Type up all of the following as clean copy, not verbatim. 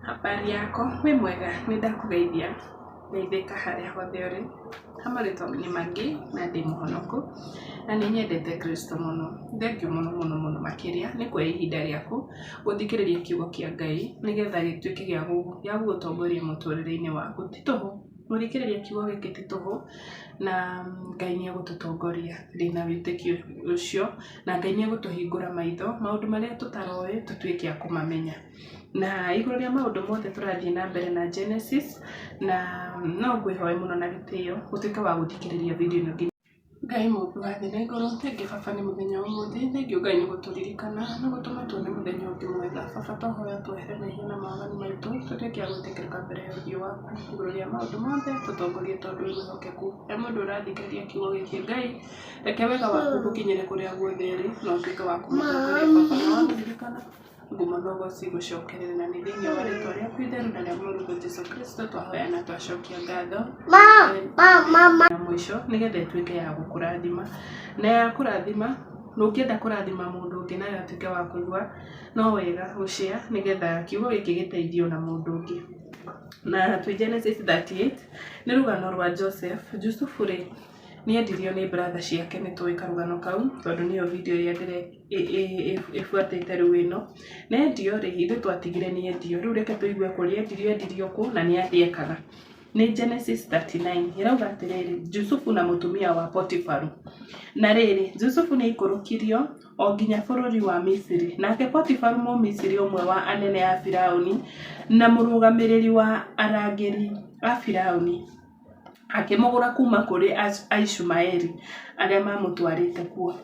Habari yako, wĩ mwega, nĩndakũgeithia geithĩka harĩa hothe ũrĩ. Hamarĩtwo nĩ Magĩ na ndĩ mũhonoku na nĩnyendete Kristo mũno. Thengiũ mũno makĩria nĩ kuoya ihinda rĩaku gũthikĩrĩria kiugo kĩa Ngai nĩgetha gĩtuĩke gĩa gũgũtongoria mũtũrĩre-inĩ waku. Ti tũhũ, gũthikĩrĩria kiugo gĩkĩ ti tũhũ na Ngai nĩegũtũtongoria. Ndĩna wĩtĩkio ũcio na Ngai nĩegũtũhingũra maitho maũndũ marĩa tũtaroĩ tũtuĩke a kũmamenya. Na igũrũ rĩa maũndũ mothe tũrathiĩ na mbere na Genesis, na no ngwĩhoe mũno na gĩtĩo ũtuĩke wa gũthikĩrĩria video ĩno nginya. Ngai Mũmbi wa thĩ na igũrũ, thengiũ Baba nĩ mũthenya ũmũthĩ, thengiũ Ngai nĩ gũtũririkana na gũtũma tuone mũthenya ũngĩ mwega. Baba twahoya twehere mehia na mawaganu maitũ, tũtuĩke a gwĩtĩkĩrĩka mbere ya ũthiũ waku. Igũrũ rĩa maũndũ mothe tũtongorie tondũ wĩ mwĩhokeku. He mũndũ ũrathikĩrĩria kiugo gĩkĩ, Ngai reke wega waku gũkinyĩre kũrĩa guothe ĩrĩ na ũtuĩke wa kũmũtongoria. Baba nĩ wamũririkana ngumo na ũgooci gũcokerera na nĩ thĩinĩ wa rĩĩtwa rĩaku itheru na rĩa mũriũ Jesũ Kristo twahoya na twacokia ngatho. Na mũico nĩgetha ĩtuĩke ya gũkũrathima na ya kũrathima na ũngĩenda kũrathima mũndũ ũngĩ nawe atuĩke wa kũigua, no wega gũ-share nĩgetha kiugo gĩkĩ gĩteithie ona mũndũ ũngĩ. Na twĩ Genesis 38 nĩ rũgano rwa Joseph. Jusufu rĩ nĩendirio nĩ brother ciake, nĩtũĩ karũgano kau tondũ nĩyo video ĩrĩa ĩbuatĩte rĩu ĩno. Na endio rĩ, ithuĩ twatigire nĩendio, rĩu reke tũigue kũrĩa endirio kũ na nĩ ekaga. Nĩ Genesis 39 ĩrauga atĩrĩrĩ, Jusufu na mũtumia wa Potifaru. Na rĩrĩ, Jusufu nĩaikũrũkirio o nginya bũrũri wa Misiri, nake Potifaru Mũmisiri ũmwe wa anene a Firaũni na mũrũgamĩrĩri wa arangĩri a Firaũni akĩmũgũra kuma kũrĩ Aishumaeli arĩa mamũtwarĩte kuo.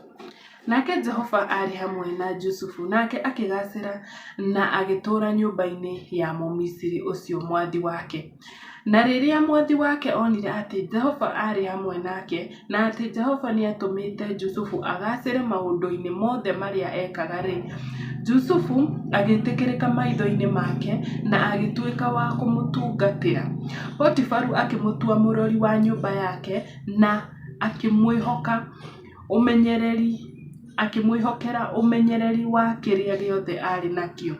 Nake Jehova arĩ hamwe na Jusufu, nake akĩgacĩra na agĩtũũra nyũmba-inĩ ya Mũmisiri ũcio mwathi wake. Na rĩrĩa mwathi wake onire atĩ Jehova arĩ hamwe nake na atĩ Jehova nĩatũmĩte Jusufu agacĩre maũndũ-inĩ mothe marĩa ekaga rĩ, Jusufu agĩtĩkĩrĩka maitho-inĩ make na agĩtuĩka wa kũmũtungatĩra. Potifaru akĩmũtua mũrori wa nyũmba yake na akĩmwĩhokera ũmenyereri wa kĩrĩa gĩothe arĩ nakĩo.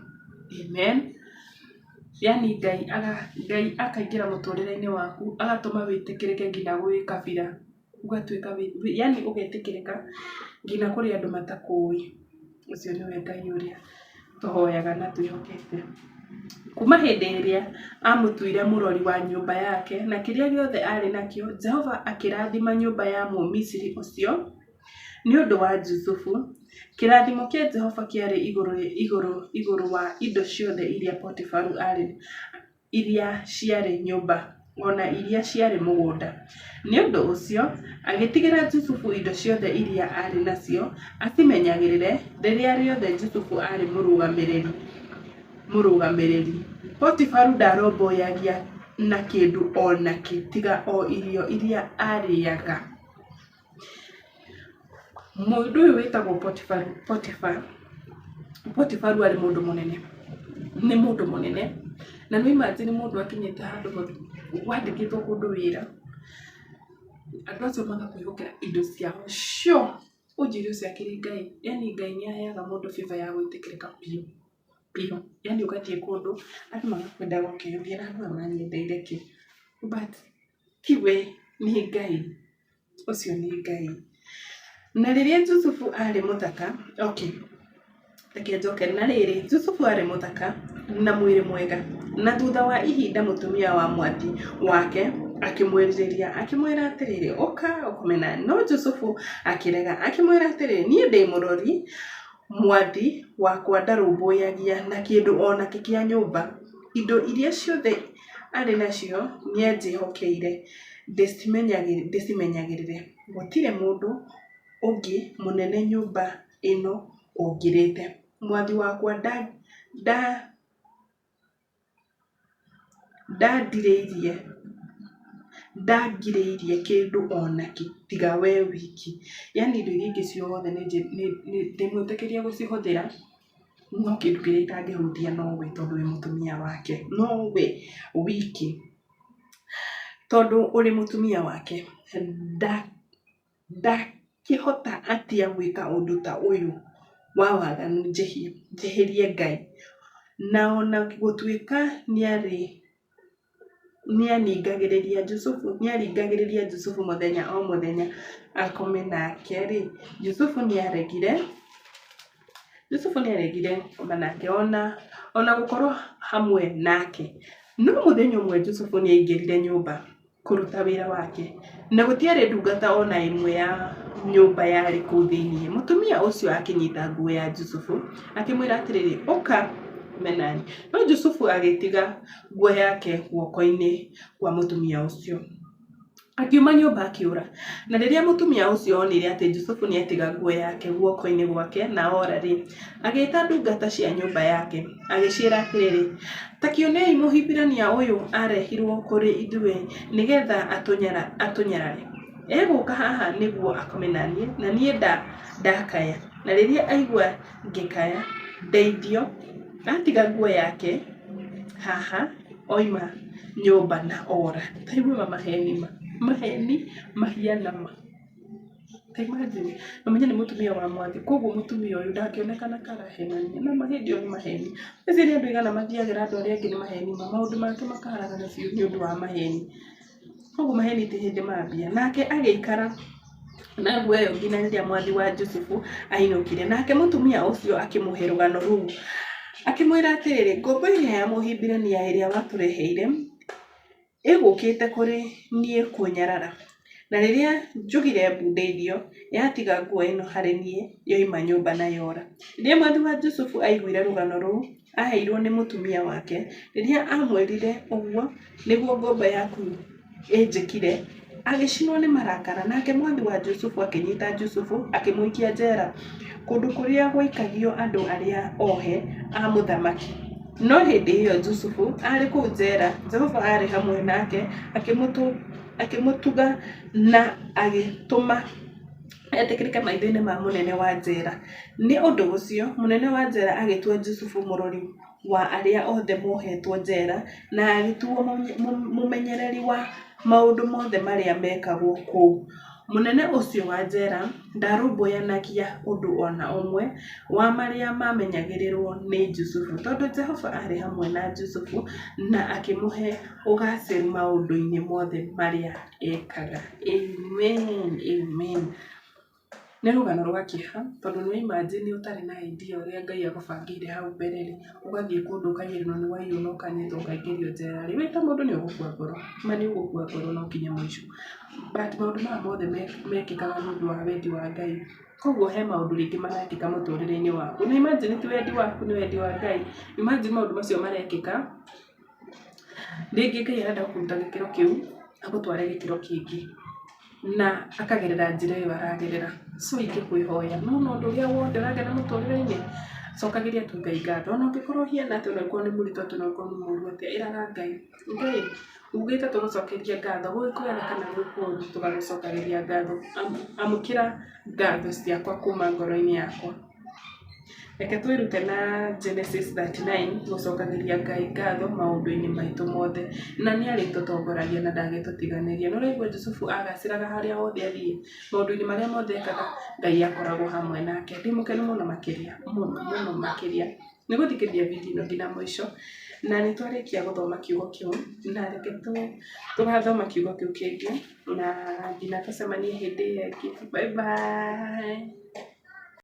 Amen. Yani Ngai akaingĩra mũtũrĩre-inĩ waku agatũma wĩtĩkĩrĩke nginya gwĩ kabira, ũgatuĩka yani ũgetĩkĩrĩka nginya kũrĩ andũ matakũĩ. Ũcio nĩwe Ngai ũrĩa tũhoyaga na twĩhokete. Kuma hĩndĩ ĩrĩa amũtuire mũrori wa nyũmba yake na kĩrĩa gĩothe arĩ nakĩo, Jehova akĩrathima nyũmba ya Mũmisiri ũcio nĩ ũndũ wa Jusufu. Kĩrathimo kĩa Jehova kĩarĩ igũrũ wa indo ciothe iria Potifaru iria ciarĩ nyũmba ona iria ciarĩ mũgũnda. Nĩ ũndũ ũcio agĩtigĩra Jusufu indo ciothe iria arĩ nacio acimenyagĩrĩre rĩrĩa rĩothe Jusufu arĩ mũrũgamĩrĩri. Potifaru ndarũmbũyagia na kĩndũ ona kĩ tiga o irio iria arĩaga. Mũndũ ũyũ wĩtagwo Potifaru arĩ mũndũ mũnene, nĩ mũndũ mũnene, na nĩ imagine mũndũ akinyĩte handũ wandĩkĩtwo kũndũ wĩra, andũ acio magakwĩhokera indo ciao cio. Ũnjĩre ũcio akĩrĩ Ngai, yani Ngai nĩaheaga mũndũ favor ya gwĩtĩkĩrĩka biũ, yani ũgathiĩ kũndũ andũ magakwenda gũkĩũria na andũ aya manyendeire kĩ, but tiwe, nĩ Ngai, ũcio nĩ Ngai. Na rĩrĩa Jusufu arĩ mũthaka, reke njoke, na rĩrĩ Jusufu arĩ mũthaka na mwĩrĩ mwega, na thutha wa ihinda mũtumia wa mwathi wake akĩmwĩrirĩria akĩmwĩra atĩrĩrĩ, ũka ũkome na. No Jusufu akĩrega akĩmwĩra atĩrĩrĩ, niĩ ndĩ mũrori, mwathi wakwa ndarũmbũyagia na kĩndũ ona kĩ kĩa nyũmba. Indo iria ciothe arĩ nacio nĩanjĩhokeire ndĩcimenyagĩrĩre. Gũtirĩ mũndũ ũngĩ mũnene nyũmba ĩno ũngĩrĩte. Mwathi wakwa ndangirĩirie kĩndũ ona kĩ tiga we wiki. Yani indo iria ingĩ ciothe ndĩmwĩtĩkĩrie gũcihũthĩra, no kĩndũ kĩrĩa itangĩhutia nowe tondũ wĩ mũtumia wake, nowe wiki tondũ ũrĩ mũtumia wake. Ndakĩhota atĩa gwĩka ũndũ ta ũyũ wa waganu njĩhĩrie Ngai. na ona gũtuĩka nĩaningagĩrĩria Jusufu mũthenya o mũthenya akome nake rĩ, Jusufu nĩaregire kũma nake ona gũkorwo hamwe nake. No mũthenya ũmwe Jusufu nĩaingĩrire nyũmba kũruta wĩra wake, na gũtiarĩ ndungata ona ĩmwe ya nyũmba yarĩ kũu thĩinĩ. Mũtumia ũcio akĩnyita nguo ya Jusufu akĩmwĩra atĩrĩrĩ, ũka menani. No Jusufu agĩtiga nguo yake guoko-inĩ kwa mũtumia ũcio, akiuma nyũmba akĩũra. Na rĩrĩa mũtumia ũcio onire atĩ Jusufu nĩatiga nguo yake guoko-inĩ gwake na ora rĩ, agĩĩta ndungata cia nyũmba yake agĩciĩra atĩrĩrĩ, ta kĩonei mũhibirania ũyũ arehirwo kũrĩ ithuĩ nĩgetha atũnyarare. Egũka haha nĩguo akome naniĩ, na niĩ ndakaya. Na rĩrĩa aigua ngĩkaya, ndeithio, atiga nguo yake haha oima nyũmba na ora. Ta igua maheni mahiana ma. Ta imagine, na nĩ mũtumia wa mwathi, koguo mũtumia ũyũ ndangĩonekana karahenania, na mahĩndĩ o nĩ maheni. Acio nĩ andũ aigana mathiagĩra andũ arĩa angĩ nĩ maheni ma, maũndũ make makaharagana biũ nĩ ũndũ wa maheni. Koguo maheni ti hĩndĩ mambia. Nake agĩikara na nguo ĩyo nginya rĩrĩa mwathi wa Jusufu ainũkire. Nake mũtumia ũcio akĩmũhe rũgano rũu, akĩmwĩra atĩrĩrĩ, ngombo ĩrĩa ya mũhibirania ĩrĩa watũreheire ĩgũkĩte kũrĩ niĩ kũnyarara. Na rĩrĩa njugire ndeithio, yatiga nguo ĩno harĩ niĩ, yoima nyũmba na yora. Rĩrĩa mwathi wa Jusufu aiguire rũgano rũu aheirwo nĩ mũtumia wake, rĩrĩa amwĩrire ũguo nĩguo ngombo yaku ĩnjĩkire, agĩcinwo nĩ marakara. Nake mwathi wa Jusufu akĩnyita Jusufu akĩmũikia njera, kũndũ kũrĩa gwaikagio andũ arĩa ohe a mũthamaki. No hĩndĩ ĩyo Jusufu arĩ kũu njera, Jehova arĩ hamwe nake akĩmũtuga na agĩtũma etĩkĩrĩke maitho-inĩ ma mũnene wa njera. Nĩ ũndũ ũcio mũnene wa njera agĩtua Jusufu mũrori wa arĩa othe mohetwo njera, na agĩtuo mũmenyereri wa maũndũ mothe marĩa mekagwo kũu. Mũnene ũcio wa njera ndarũmbũyanagia ũndũ ona ũmwe wa marĩa mamenyagĩrĩrwo nĩ Jusufu, tondũ Jehova arĩ hamwe na Jusufu na akĩmũhe ũgacĩru maũndũ-inĩ mothe marĩa ekaga. Amen, amen. Nĩ rũgano rwa kĩeha, tondũ nĩ imagine ũtarĩ na idea ũrĩa Ngai agũbangĩire hau mbere rĩ, ũgathiĩ kũndũ ũkaiyĩrwo nĩ waiywo na ũkanyitwo ũkaingĩrio njera rĩ, wĩ ta mũndũ nĩ ũgũkua ngoro, nĩ ũgũkua ngoro no nginya mũico. But maũndũ maya mothe mekĩkaga nĩ ũndũ wa wendi wa Ngai. Koguo he maũndũ rĩngĩ marekĩka mũtũrĩre-inĩ waku, na imagine ti wendi waku nĩ wendi wa Ngai. Imagine maũndũ macio marekĩka, rĩngĩ Ngai arenda gũkũruta gĩkĩro kĩu agũtware gĩkĩro kĩngĩ, na akagerera njĩra ĩyo aragerera. So ingĩkwĩhoya, no ũndũ ũrĩa wothe ũragera mũtũrĩre-inĩ, cokagĩria tu Ngai ngatho. Ona ũngĩkorwo hiana atĩ ũnakorwo nĩ mũritũ atĩ ũnakorwo nĩ mũru atĩa, ĩraga Ngai, Ngai ugĩte tũgũcokeria ngatho, gũgĩkwĩra kana gũkũũru tũgagũcokagĩria ngatho. Amũkĩra ngatho ciakwa kuma ngoro-inĩ yakwa. Reke twĩrute na Genesis 39 gũcokagĩria Ngai ngatho maũndũ-inĩ maitũ mothe, na nĩ arĩtũtongoragia na ndagĩtũtiganĩria. Nĩ ũraigua Jusufu agacĩraga harĩa hothe athiĩ, maũndũ-inĩ marĩa mothe ekaga Ngai akoragwo hamwe nake. Ndĩ mũkenu mũno makĩria nĩ gũthikĩrĩria video ĩno nginya mũico, na nĩ twarĩkia gũthoma kiugo kĩu, na reke tũgathoma kiugo kĩu kĩngĩ, na nginya tũcemanie hĩndĩ ĩyo ĩngĩ. Bye bye.